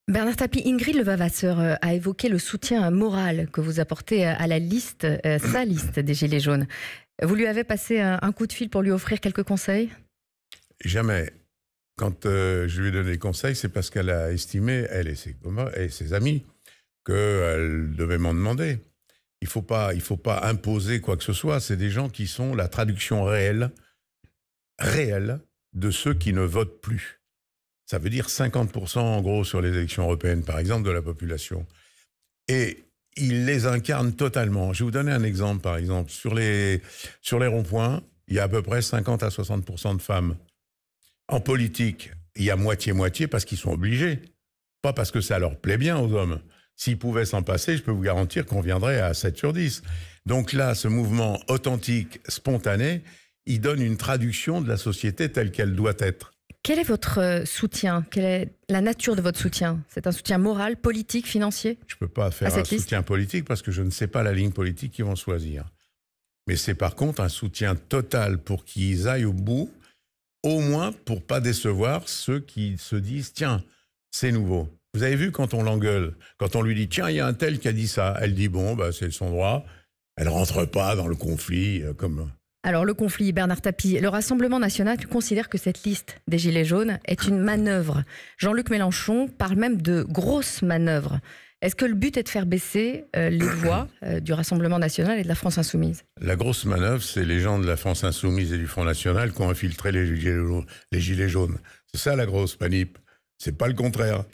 Bernard Tapie, Ingrid Levavasseur a évoqué le soutien moral que vous apportez à la liste, sa liste des Gilets jaunes. Vous lui avez passé un coup de fil pour lui offrir quelques conseils? Jamais. Quand je lui ai donné des conseils, c'est parce qu'elle a estimé, elle et ses amis, qu'elle devait m'en demander. Il faut pas imposer quoi que ce soit. C'est des gens qui sont la traduction réelle de ceux qui ne votent plus. Ça veut dire 50% en gros sur les élections européennes, par exemple, de la population. Et ils les incarnent totalement. Je vais vous donner un exemple, par exemple. Sur les ronds-points, il y a à peu près 50 à 60% de femmes. En politique, il y a moitié-moitié parce qu'ils sont obligés. Pas parce que ça leur plaît bien aux hommes. S'ils pouvaient s'en passer, je peux vous garantir qu'on viendrait à 7 sur 10. Donc là, ce mouvement authentique, spontané, il donne une traduction de la société telle qu'elle doit être. Quel est votre soutien? Quelle est la nature de votre soutien? C'est un soutien moral, politique, financier? Je ne peux pas faire un soutien politique parce que je ne sais pas la ligne politique qu'ils vont choisir. Mais c'est par contre un soutien total pour qu'ils aillent au bout, au moins pour ne pas décevoir ceux qui se disent « Tiens, c'est nouveau ». Vous avez vu quand on l'engueule, quand on lui dit « Tiens, il y a un tel qui a dit ça », elle dit « Bon, bah, c'est son droit ». Elle ne rentre pas dans le conflit comme... Alors le conflit, Bernard Tapie, le Rassemblement national considère que cette liste des Gilets jaunes est une manœuvre. Jean-Luc Mélenchon parle même de grosse manœuvre. Est-ce que le but est de faire baisser les voix du Rassemblement national et de la France insoumise? La grosse manœuvre, c'est les gens de la France insoumise et du Front national qui ont infiltré les Gilets jaunes. C'est ça la grosse manip. C'est pas le contraire.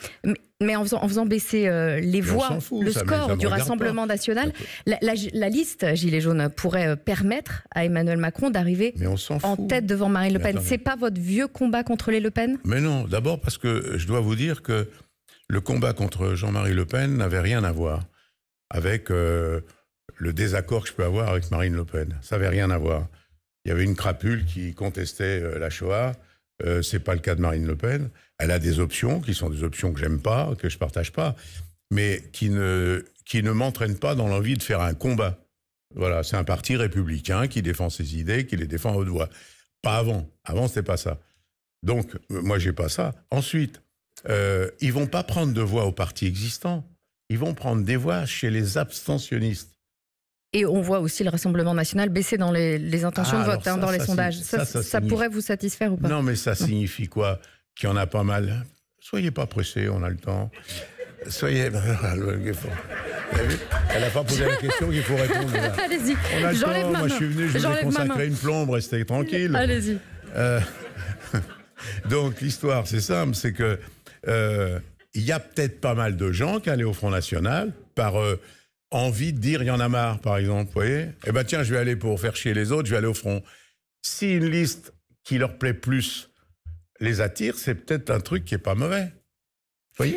Mais en faisant baisser les voix, le score du Rassemblement national, la liste Gilets jaunes pourrait permettre à Emmanuel Macron d'arriver en tête devant Marine Le Pen. C'est pas votre vieux combat contre les Le Pen? Mais non, d'abord parce que je dois vous dire que le combat contre Jean-Marie Le Pen n'avait rien à voir avec le désaccord que je peux avoir avec Marine Le Pen. Ça n'avait rien à voir. Il y avait une crapule qui contestait la Shoah. C'est pas le cas de Marine Le Pen. Elle a des options qui sont des options que j'aime pas, que je partage pas, mais qui ne m'entraînent pas dans l'envie de faire un combat. Voilà, c'est un parti républicain qui défend ses idées, qui les défend à haute voix. Pas avant. Avant, c'était pas ça. Donc, moi, j'ai pas ça. Ensuite, ils vont pas prendre de voix au parti existant. Ils vont prendre des voix chez les abstentionnistes. Et on voit aussi le Rassemblement national baisser dans les intentions de vote, dans les sondages. Ça pourrait vous satisfaire ou pas? Non, mais ça signifie quoi? Qu'il y en a pas mal. Soyez pas pressés, on a le temps. Soyez... Elle n'a pas posé la question qu'il faut répondre. Allez-y, on a le temps. Moi, je suis venu, je vous ai consacré une plombe, restez tranquille. Allez-y. Donc, l'histoire, c'est simple, c'est que il y a peut-être pas mal de gens qui allaient au Front National par... envie de dire, il y en a marre, par exemple, vous voyez? Eh ben tiens, je vais aller pour faire chier les autres, je vais aller au front. Si une liste qui leur plaît plus les attire, c'est peut-être un truc qui est pas mauvais. Vous voyez?